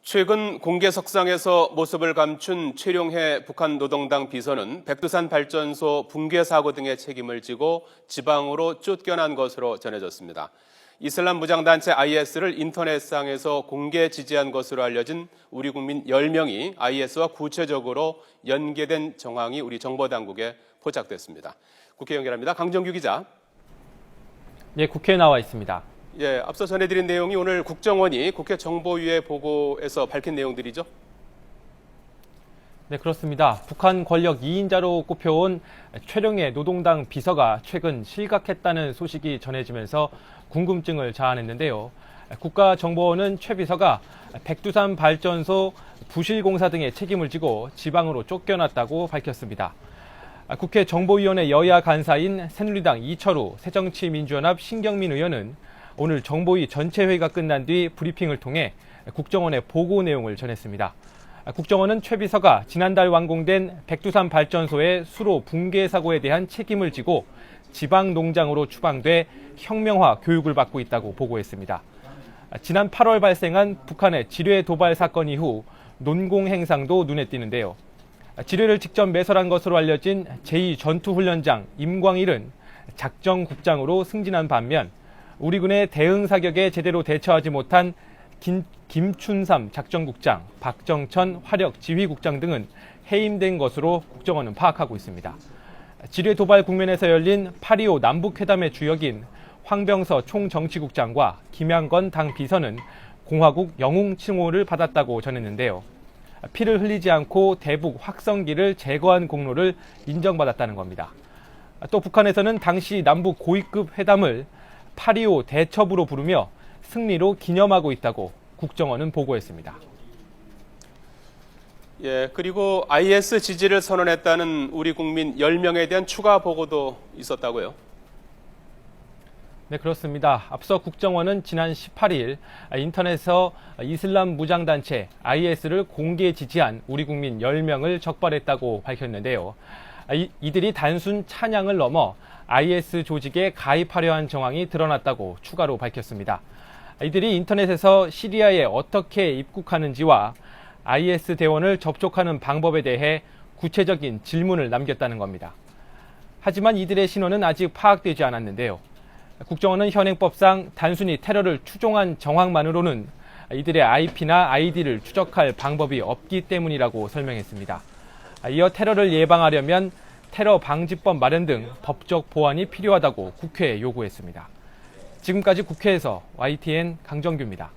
최근 공개석상에서 모습을 감춘 최룡해 북한 노동당 비서는 백두산 발전소 붕괴 사고 등의 책임을 지고 지방으로 쫓겨난 것으로 전해졌습니다. 이슬람 무장단체 IS를 인터넷상에서 공개 지지한 것으로 알려진 우리 국민 10명이 IS와 구체적으로 연계된 정황이 우리 정보당국에 포착됐습니다. 국회 연결합니다. 강정규 기자. 네, 국회에 나와 있습니다. 예, 앞서 전해드린 내용이 오늘 국정원이 국회 정보위에 보고에서 밝힌 내용들이죠? 네, 그렇습니다. 북한 권력 2인자로 꼽혀온 최룡해 노동당 비서가 최근 실각했다는 소식이 전해지면서 궁금증을 자아냈는데요. 국가정보원은 최 비서가 백두산 발전소 부실 공사 등의 책임을 지고 지방으로 쫓겨났다고 밝혔습니다. 국회 정보위원회 여야 간사인 새누리당 이철우, 새정치민주연합 신경민 의원은 오늘 정보위 전체 회의가 끝난 뒤 브리핑을 통해 국정원에 보고 내용을 전했습니다. 국정원은 최 비서가 지난달 완공된 백두산 발전소의 수로 붕괴 사고에 대한 책임을 지고 지방 농장으로 추방돼 혁명화 교육을 받고 있다고 보고했습니다. 지난 8월 발생한 북한의 지뢰 도발 사건 이후 논공 행상도 눈에 띄는데요. 지뢰를 직접 매설한 것으로 알려진 제2전투훈련장 임광일은 작정국장으로 승진한 반면 우리 군의 대응 사격에 제대로 대처하지 못한 김춘삼 작전국장, 박정천 화력 지휘국장 등은 해임된 것으로 국정원은 파악하고 있습니다. 지뢰 도발 국면에서 열린 8.25 남북회담의 주역인 황병서 총정치국장과 김양건 당 비서는 공화국 영웅 칭호를 받았다고 전했는데요. 피를 흘리지 않고 대북 확성기를 제거한 공로를 인정받았다는 겁니다. 또 북한에서는 당시 남북 고위급 회담을 8.25 대첩으로 부르며 승리로 기념하고 있다고 국정원은 보고했습니다. 예, 그리고 IS 지지를 선언했다는 우리 국민 10명에 대한 추가 보고도 있었다고요? 네, 그렇습니다. 앞서 국정원은 지난 18일 인터넷에서 이슬람 무장단체 IS를 공개 지지한 우리 국민 10명을 적발했다고 밝혔는데요. 이들이 단순 찬양을 넘어 IS 조직에 가입하려 한 정황이 드러났다고 추가로 밝혔습니다. 이들이 인터넷에서 시리아에 어떻게 입국하는지와 IS 대원을 접촉하는 방법에 대해 구체적인 질문을 남겼다는 겁니다. 하지만 이들의 신원은 아직 파악되지 않았는데요. 국정원은 현행법상 단순히 테러를 추종한 정황만으로는 이들의 IP나 ID를 추적할 방법이 없기 때문이라고 설명했습니다. 이어 테러를 예방하려면 테러 방지법 마련 등 법적 보완이 필요하다고 국회에 요구했습니다. 지금까지 국회에서 YTN 강정규입니다.